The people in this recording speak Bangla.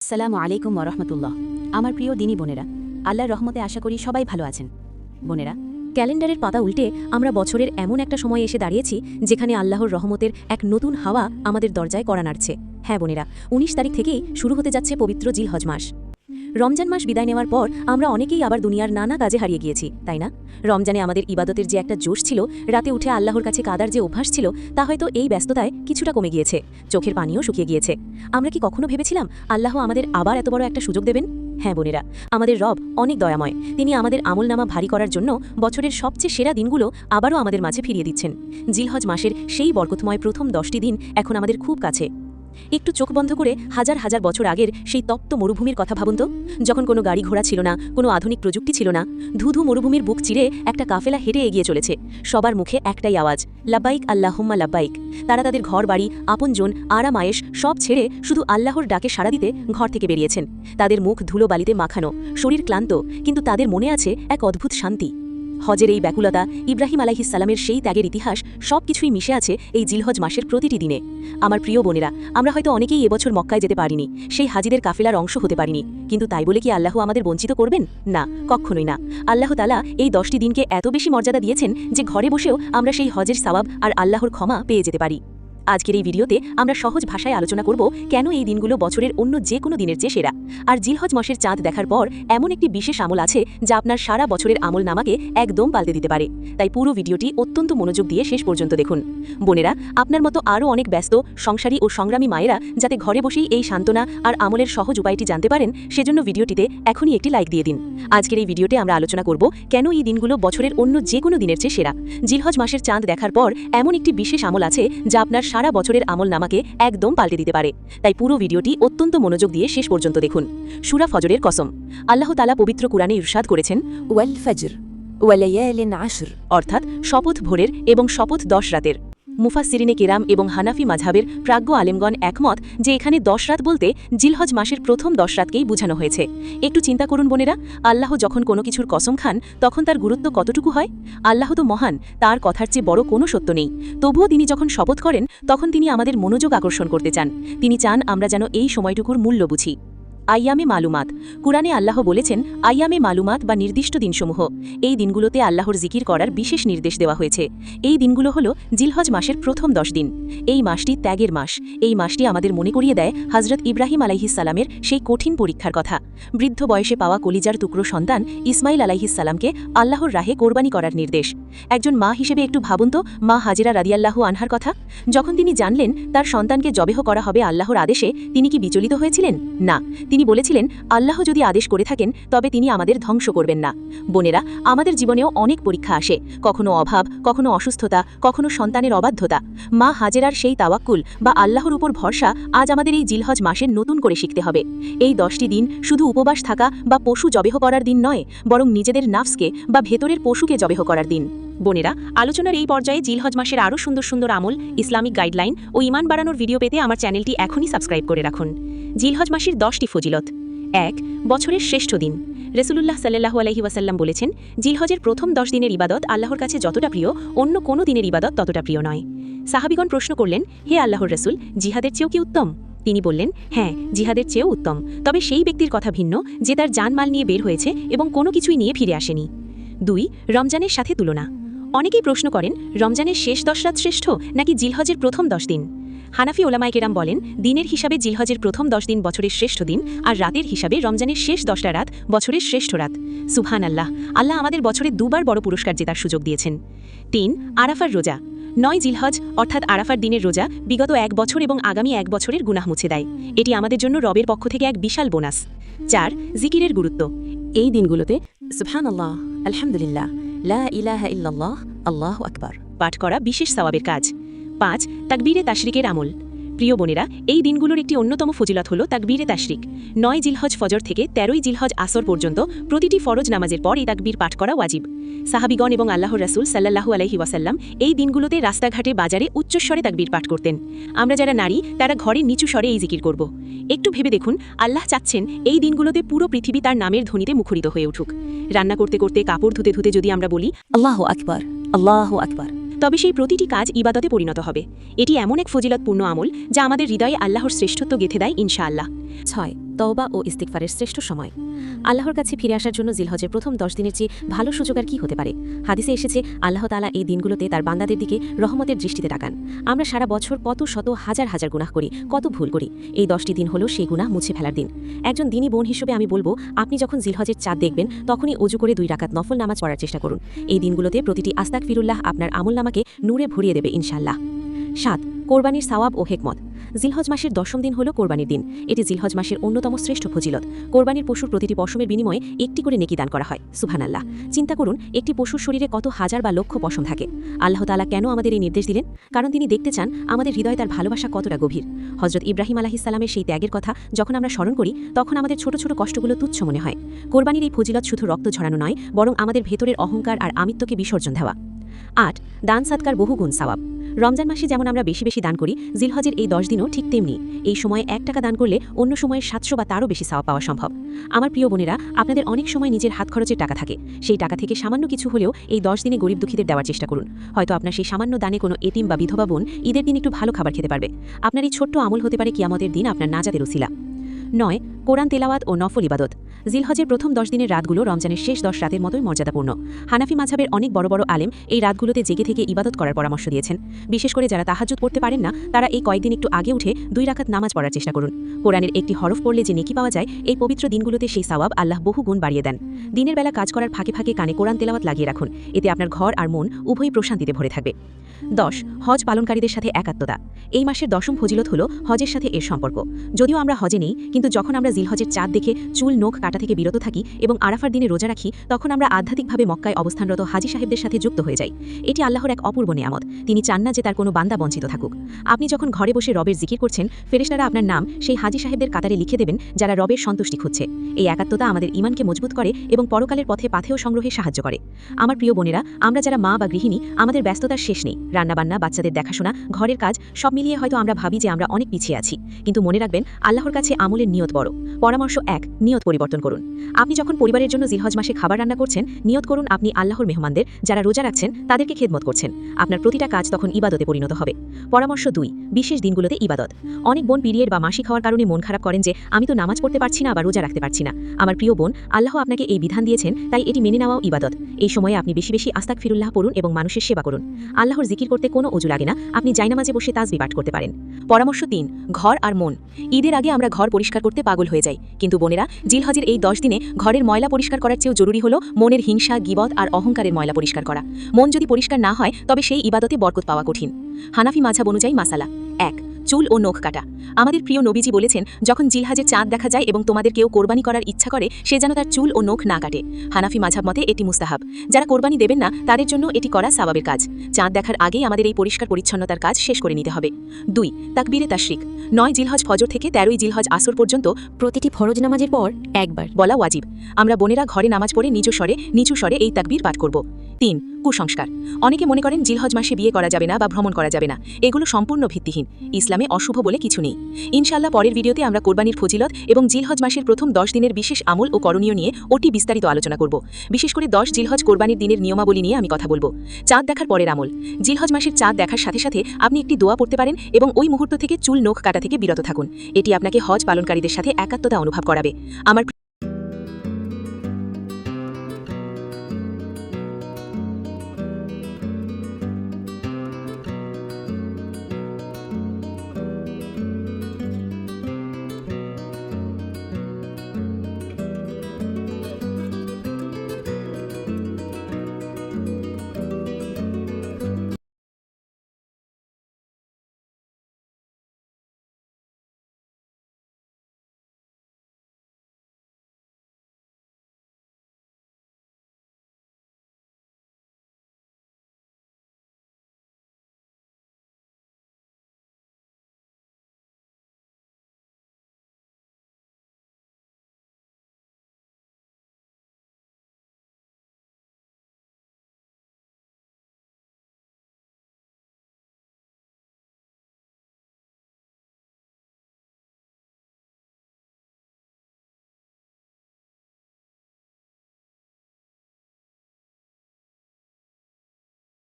আসসালামু আলাইকুম ওরহমতুল্লাহ। আমার প্রিয় দিনী বোনেরা, আল্লাহর রহমতে আশা করি সবাই ভালো আছেন। বোনেরা, ক্যালেন্ডারের পাতা উল্টে আমরা বছরের এমন একটা সময় এসে দাঁড়িয়েছি যেখানে আল্লাহর রহমতের এক নতুন হাওয়া আমাদের দরজায় কড়া নাড়ছে। হ্যাঁ বোনেরা, ১৯ তারিখ থেকেই শুরু হতে যাচ্ছে পবিত্র জিলহজ মাস। রমজান মাস বিদায় নেওয়ার পর আমরা অনেকেই আবার দুনিয়ার নানা কাজে হারিয়ে গিয়েছি, তাই না? রমজানে আমাদের ইবাদতের যে একটা জোশ ছিল, রাতে উঠে আল্লাহর কাছে কাদার যে অভ্যাস ছিল, তা হয়তো এই ব্যস্ততায় কিছুটা কমে গিয়েছে, চোখের পানিও শুকিয়ে গিয়েছে। আমরা কি কখনো ভেবেছিলাম আল্লাহ আমাদের আবার এত বড় একটা সুযোগ দেবেন? হ্যাঁ বোনেরা, আমাদের রব অনেক দয়াময়। তিনি আমাদের আমলনামা ভারী করার জন্য বছরের সবচেয়ে সেরা দিনগুলো আবারও আমাদের মাঝে ফিরিয়ে দিচ্ছেন। জিলহজ মাসের সেই বরকতময় প্রথম 10টি দিন এখন আমাদের খুব কাছে। একটু চোখ বন্ধ করে হাজার হাজার বছর আগের সেই তপ্ত মরুভূমির কথা ভাবুন তো, যখন কোনো গাড়ি ঘোড়া ছিল না, কোনো আধুনিক প্রযুক্তি ছিল না, ধুধু মরুভূমির বুক চিরে একটা কাফেলা হেঁটে এগিয়ে চলেছে। সবার মুখে একটাই আওয়াজ, লাব্বাইক আল্লাহুম্মা লাব্বাইক। তারা তাদের ঘর বাড়ি, আপনজন, আরাম আয়েশ সব ছেড়ে শুধু আল্লাহর ডাকে সাড়া দিতে ঘর থেকে বেরিয়েছেন। তাদের মুখ ধুলো বালিতে মাখানো, শরীর ক্লান্ত, কিন্তু তাদের মনে আছে এক অদ্ভুত শান্তি। হজের এই ব্যাকুলতা, ইব্রাহিম আলাইহিসসালামের সেই ত্যাগের ইতিহাস সবকিছুই মিশে আছে এই জিলহজ মাসের প্রতিটি দিনে। আমার প্রিয় বোনেরা, আমরা হয়তো অনেকেই এবছর মক্কায় যেতে পারিনি, সেই হাজিদের কাফেলার অংশ হতে পারিনি, কিন্তু তাই বলে কি আল্লাহ আমাদের বঞ্চিত করবেন? না, কখনোই না। আল্লাহ তাআলা এই 10টি দিনকে এত বেশি মর্যাদা দিয়েছেন যে ঘরে বসেও আমরা সেই হজের সওয়াব আর আল্লাহর ক্ষমা পেয়ে যেতে পারি। আজকের এই ভিডিওতে আমরা সহজ ভাষায় আলোচনা করব কেন এই দিনগুলো বছরের অন্য যে কোনো দিনের চেয়ে সেরা। আর জিলহজ মাসের চাঁদ দেখার পর এমন একটি বিশেষ আমল আছে যা আপনার সারা বছরের আমল নামাকে একদম পাল্টে দিতে পারে। তাই পুরো ভিডিওটি অত্যন্ত মনোযোগ দিয়ে শেষ পর্যন্ত দেখুন। বোনেরা, আপনার মতো আরও অনেক ব্যস্ত সংসারী ও সংগ্রামী মায়েরা যাতে ঘরে বসেই এই সান্ত্বনা আর আমলের সহজ উপায়টি জানতে পারেন, সেজন্য ভিডিওটিতে এখনই একটি লাইক দিয়ে দিন। আজকের এই ভিডিওতে আমরা আলোচনা করব কেন এই দিনগুলো বছরের অন্য যে কোনো দিনের চেয়ে সেরা। জিলহজ মাসের চাঁদ দেখার পর এমন একটি বিশেষ আমল আছে যা আপনার সারা বছরের আমল নামাকে একদম পাল্টে দিতে পারে। তাই পুরো ভিডিওটি অত্যন্ত মনোযোগ দিয়ে শেষ পর্যন্ত দেখুন। সূরা ফজরের কসম। আল্লাহ তাআলা পবিত্র কুরআনে ইরশাদ করেছেন, ওয়াল ফজর ওয়া লায়ালিন আশর, অর্থাৎ শপথ ভোরের এবং শপথ 10 রাতের। মুফাসসিরিনে কেরাম এবং হানাফি মাযহাবের প্রাজ্ঞ আলেমগণ একমত যে এখানে 10 রাত বলতে জিলহজ মাসের প্রথম 10 রাতকেই বোঝানো হয়েছে। একটু চিন্তা করুন বোনেরা, আল্লাহ যখন কোনো কিছুর কসম খান তখন তার গুরুত্ব কতটুকু হয়? আল্লাহ তো মহান, তার কথার চেয়ে বড় কোনো সত্য নেই। তবুও তিনি যখন শপথ করেন তখন তিনি আমাদের মনোযোগ আকর্ষণ করতে চান। তিনি চান আমরা যেন এই সময়টুকুর মূল্য বুঝি। আইয়ামে মালুমাত। কুরআনে আল্লাহ বলেছেন আইয়ামে মালুমাত বা নির্দিষ্ট দিনসমূহ। এই দিনগুলোতে আল্লাহর জিকির করার বিশেষ নির্দেশ দেওয়া হয়েছে। এই দিনগুলো হলো জিলহজ মাসের প্রথম 10 দিন। এই মাসটি ত্যাগের মাস। এই মাসটি আমাদের মনে করিয়ে দেয় হযরত ইব্রাহিম আলাইহিসসালামের সেই কঠিন পরীক্ষার কথা। বৃদ্ধ বয়সে পাওয়া কলিজার টুকরো সন্তান ইসমাইল আলাইহিসসালামকে আল্লাহর রাহে কোরবানি করার নির্দেশ। একজন মা হিসেবে একটু ভাবুন তো মা হাজেরা রাদিয়াল্লাহু আনহার কথা। যখন তিনি জানলেন তার সন্তানকে জবেহ করা হবে আল্লাহর আদেশে, তিনি কি বিচলিত হয়েছিলেন? না, তিনি বলেছিলেন আল্লাহ যদি আদেশ করে থাকেন তবে তিনি আমাদের ধ্বংস করবেন না। বোনেরা, আমাদের জীবনেও অনেক পরীক্ষা আসে, কখনো অভাব, কখনো অসুস্থতা, কখনো সন্তানের অবাধ্যতা। মা হাজেরার সেই তাওয়াক্কুল বা আল্লাহর উপর ভরসা আজ আমাদের এই জিলহজ মাসের নতুন করে শিখতে হবে। এই 10টি দিন শুধু উপবাস থাকা বা পশু জবেহ করার দিন নয়, বরং নিজেদের নাফসকে বা ভেতরের পশুকে জবেহ করার দিন। বোনেরা, আলোচনার এই পর্যায়ে জিলহজ মাসের আরও সুন্দর সুন্দর আমল, ইসলামিক গাইডলাইন ও ঈমান বাড়ানোর ভিডিও পেতে আমার চ্যানেলটি এখনই সাবস্ক্রাইব করে রাখুন। জিলহজ মাসের 10টি ফজিলত। 1. বছরের শ্রেষ্ঠ দিন। রাসূলুল্লাহ সাল্লাল্লাহু আলাইহি ওয়াসাল্লাম বলেছেন, জিলহজের প্রথম 10 দিনের ইবাদত আল্লাহর কাছে যতটা প্রিয়, অন্য কোনো দিনের ইবাদত ততটা প্রিয় নয়। সাহাবীগণ প্রশ্ন করলেন, হে আল্লাহর রাসূল, জিহাদের চেয়েও কি উত্তম? তিনি বললেন, হ্যাঁ, জিহাদের চেয়েও উত্তম, তবে সেই ব্যক্তির কথা ভিন্ন যে তার জানমাল নিয়ে বের হয়েছে এবং কোনো কিছুই নিয়ে ফিরে আসেনি। 2. রমজানের সাথে তুলনা। অনেকেই প্রশ্ন করেন, রমজানের শেষ 10 রাত শ্রেষ্ঠ নাকি জিলহজের প্রথম 10 দিন? হানাফি ওলামায়ে কেরাম বলেন, দিনের হিসাবে জিলহজের প্রথম 10 দিন বছরের শ্রেষ্ঠ দিন, আর রাতের হিসাবে রমজানের শেষ 10টা রাত বছরের শ্রেষ্ঠ রাত। সুবহানাল্লাহ, আল্লাহ আমাদের বছরে দুবার বড় পুরস্কার জেতার সুযোগ দিয়েছেন। 3. আরাফার রোজা। 9 জিলহজ অর্থাৎ আরাফার দিনের রোজা বিগত 1 বছর এবং আগামী 1 বছরের গুনাহ মুছে দেয়। এটি আমাদের জন্য রবের পক্ষ থেকে এক বিশাল বোনাস। 4. জিকিরের গুরুত্ব। এই দিনগুলোতে সুবহানাল্লাহ, আলহামদুলিল্লাহ, লা ইলাহা ইল্লাল্লাহ, আল্লাহু আকবার পাঠ করা বিশেষ সওয়াবের কাজ। 5. তাকবীরে তাশরিকের আমল। প্রিয় বোনেরা, এই দিনগুলোর একটি অন্যতম ফজিলত হল তাকবীরে তাশরিক। 9 জিলহজ ফজর থেকে 13 জিলহজ আসর পর্যন্ত প্রতিটি ফরজ নামাজের পর এই তাকবীর পাঠ করা ওয়াজিব। সাহাবীগণ এবং আল্লাহর রাসূল সাল্লাল্লাহু আলাইহি ওয়াসাল্লাম এই দিনগুলোতে রাস্তাঘাটে বাজারে উচ্চস্বরে তাকবীর পাঠ করতেন। আমরা যারা নারী তারা ঘরে নিচু স্বরে এই জিকির করব। একটু ভেবে দেখুন, আল্লাহ চাচ্ছেন এই দিনগুলোতে পুরো পৃথিবী তার নামের ধ্বনিতে মুখরিত হয়ে উঠুক। রান্না করতে করতে, কাপড় ধুতে ধুতে যদি আমরা বলি আল্লাহু আকবার, আল্লাহু আকবার, তবে সেই প্রতিটি কাজ ইবাদতে পরিণত হবে। এটি এমন এক ফজিলতপূর্ণ আমল যা আমাদের হৃদয়ে আল্লাহর শ্রেষ্ঠত্ব গেঁথে দেয় ইনশাআল্লাহ। 6. তওবা ও ইস্তিগফারের শ্রেষ্ঠ সময়। আল্লাহর কাছে ফিরে আসার জন্য জিলহজের প্রথম 10 দিনের চেয়ে ভালো সুযোগ আর কি হতে পারে। হাদিসে এসেছে আল্লাহ তাআলা এই দিনগুলোতে তার বান্দাদের দিকে রহমতের দৃষ্টিতে তাকান। আমরা সারা বছর কত শত হাজার হাজার গুনাহ করি, কত ভুল করি। এই 10টি দিন হলো সেই গুনাহ মুছে ফেলার দিন। একজন দিনী বোন হিসেবে আমি বলবো, আপনি যখন জিলহজের চাঁদ দেখবেন তখনই অজু করে 2 রাকাত নফল নামাজ পড়ার চেষ্টা করুন। এই দিনগুলোতে প্রতিটি আস্তাগফিরুল্লাহ আপনার আমলনামাকে নূরে ভরিয়ে দেবে ইনশাআল্লাহ। 7. কোরবানির সওয়াব ও হিকমত। জিলহজ মাসের 10ম দিন হল কোরবানির দিন। এটি জিলহজ মাসের অন্যতম শ্রেষ্ঠ ফজিলত। কোরবানির পশুর প্রতিটি পশমের বিনিময়ে একটি করে নেকি দান করা হয়। সুবহানাল্লাহ। চিন্তা করুন, একটি পশুর শরীরে কত হাজার বা লক্ষ পশম থাকে। আল্লাহ তাআলা কেন আমাদের এই নির্দেশ দিলেন? কারণ তিনি দেখতে চান আমাদের হৃদয়ে তার ভালোবাসা কতটা গভীর। হযরত ইব্রাহিম আলাইহিস সালামের সেই ত্যাগের কথা যখন আমরা স্মরণ করি, তখন আমাদের ছোট ছোট কষ্টগুলো তুচ্ছ মনে হয়। কোরবানির এই ফজিলত শুধু রক্ত ঝরানো নয়, বরং আমাদের ভেতরের অহংকার আর আমিত্বকে বিসর্জন দেওয়া। 8. দান সাদকার বহুগুণ সওয়াব। রমজান মাসে যেমন আমরা বেশি বেশি দান করি, জিলহজের এই 10 দিনও ঠিক তেমনি। এই সময়ে 1 টাকা দান করলে অন্য সময়ে 700 বা তারও বেশি সওয়াব পাওয়া সম্ভব। আমার প্রিয় বোনেরা, আপনাদের অনেক সময় নিজের হাত খরচের টাকা থাকে। সেই টাকা থেকে সামান্য কিছু হলেও এই 10 দিনে গরিব দুঃখীদের দেওয়ার চেষ্টা করুন। হয়তো আপনার সেই সামান্য দানে কোনো এতিম বা বিধবা বোন ঈদের দিন একটু ভালো খাবার খেতে পারবে। আপনার এই ছোট্ট আমল হতে পারে কিয়ামতের দিন আপনার নাজাতের উসিলা। 9. কোরআন তেলাওয়াত ও নফল ইবাদত। জিলহজের প্রথম 10 দিনের রাতগুলো রমজানের শেষ 10 রাতের মতোই মর্যাদাপূর্ণ। হানাফি মাযহাবের অনেক বড় বড় আলেম এই রাতগুলোতে জেগে থেকে ইবাদত করার পরামর্শ দিয়েছেন। বিশেষ করে যারা তাহাজ্জুদ পড়তে পারেন না, তারা এই কয়েকদিন একটু আগে উঠে 2 রাকাত নামাজ পড়ার চেষ্টা করুন। কোরআনের একটি হরফ পড়লে যে নেকি পাওয়া যায়, এই পবিত্র দিনগুলোতে সেই সওয়াব আল্লাহ বহু গুণ বাড়িয়ে দেন। দিনের বেলা কাজ করার ফাঁকে ফাঁকে কানে কোরআন তেলাওয়াত লাগিয়ে রাখুন। এতে আপনার ঘর আর মন উভয়ই প্রশান্তিতে ভরে থাকবে। 10. হজ পালনকারীদের সাথে একাত্মতা। এই মাসের 10ম ফজিলত হল হজের সাথে এর সম্পর্ক। যদিও আমরা হজে নেই, কিন্তু যখন আমরা জিলহজের চাঁদ দেখে চুল নখ কাটা থেকে বিরত থাকি এবং আরাফার দিনে রোজা রাখি, তখন আমরা আধ্যাত্মিকভাবে মক্কায় অবস্থানরত হাজী সাহেবদের সাথে যুক্ত হয়ে যাই। এটি আল্লাহর এক অপূর্ব নিয়ামত। তিনি চান না যে তার কোনো বান্দা বঞ্চিত থাকুক। আপনি যখন ঘরে বসে রবের জিকির করছেন, ফেরেশতারা আপনার নাম সেই হাজী সাহেবদের কাতারে লিখে দেবেন যারা রবের সন্তুষ্টি খুঁজছে। এই একাত্মতা আমাদের ঈমানকে মজবুত করে এবং পরকালের পথে পাথেয় সংগ্রহে সাহায্য করে। আমার প্রিয় বোনেরা, আমরা যারা মা বা গৃহিণী, আমাদের ব্যস্ততার শেষ নেই। রান্নাবান্না, বাচ্চাদের দেখাশোনা, ঘরের কাজ সব মিলিয়ে হয়তো আমরা ভাবি যে আমরা অনেক পিছিয়ে আছি। কিন্তু মনে রাখবেন, আল্লাহর কাছে আমলের নিয়ত বড়। পরামর্শ 1. নিয়ত পরিবর্তন করুন। আপনি যখন পরিবারের জন্য জিলহজ মাসে খাবার রান্না করছেন, নিয়ত করুন আপনি আল্লাহর মেহমানদের, যারা রোজা রাখছেন, তাদেরকে খেদমত করছেন। আপনার প্রতিটা কাজ তখন ইবাদতে পরিণত হবে। পরামর্শ 2. বিশেষ দিনগুলোতে ইবাদত। অনেক বোন পিরিয়ড বা মাসিক হওয়ার কারণে মন খারাপ করেন যে আমি তো নামাজ পড়তে পারছি না বা রোজা রাখতে পারছি না। আমার প্রিয় বোন, আল্লাহ আপনাকে এই বিধান দিয়েছেন, তাই এটি মেনে নেওয়াও ইবাদত। এই সময়ে আপনি বেশি বেশি আস্তাগফিরুল্লাহ পড়ুন এবং মানুষের সেবা করুন। আল্লাহর জিকির করতে কোনো অজু লাগে না, আপনি জায়নামাজে বসে তাসবিহ পাঠ করতে পারেন। পরামর্শ 3. ঘর আর মন। ঈদের আগে আমরা ঘর পরিষ্কার করতে পাগল হয়ে যাই, কিন্তু বোনেরা, জিলহজের এই 10 দিনে ঘরের ময়লা পরিষ্কার করার চেয়েও জরুরি হলো মনের হিংসা, গীবত আর অহংকারের ময়লা পরিষ্কার করা। মন যদি পরিষ্কার না হয়, তবে সেই ইবাদতে বরকত পাওয়া কঠিন। হানাফি মাযহাব অনুযায়ী মাসালা। 1. চুল ও নখ কাটা। আমাদের প্রিয় নবীজি বলেছেন, যখন জিলহজের চাঁদ দেখা যায় এবং তোমাদের কেউ কোরবানি করার ইচ্ছা করে, সে যেন তার চুল ও নখ না কাটে। হানাফি মাযহাব মতে এটি মুস্তাহাব। যারা কোরবানি দেবেন না, তাদের জন্য এটি করা সওয়াবের কাজ। চাঁদ দেখার আগেই আমাদের এই পরিষ্কার পরিচ্ছন্নতার কাজ শেষ করে নিতে হবে। 2. তাকবীরে তাশরিক। 9 জিলহজ ফজর থেকে 13 জিলহজ আসর পর্যন্ত প্রতিটি ফরজ নামাজের পর একবার বলা ওয়াজিব। আমরা বোনেরা ঘরে নামাজ পড়ে নিচু স্বরে এই তাকবীর পাঠ করব। 3. কুসংস্কার। অনেকে মনে করেন জিলহজ মাসে বিয়ে করা যাবে না বা ভ্রমণ করা যাবে না। এগুলো সম্পূর্ণ ভিত্তিহীন। ইসলামে অশুভ বলে কিছু নেই। ইনশাআল্লাহ পরের ভিডিওতে আমরা কোরবানির ফজিলত এবং জিলহজ মাসের প্রথম 10 দিনের বিশেষ আমল ও করণীয় নিয়ে অতি বিস্তারিত আলোচনা করব। বিশেষ করে 10 জিলহজ কোরবানির দিনের নিয়মাবলী নিয়ে আমি কথা বলবো। চাঁদ দেখার পরের আমল। জিলহজ মাসের চাঁদ দেখার সাথে সাথে আপনি একটি দোয়া পড়তে পারেন এবং ওই মুহূর্ত থেকে চুল নখ কাটা থেকে বিরত থাকুন। এটি আপনাকে হজ পালনকারীদের সাথে একাত্মতা অনুভব করাবে। আমার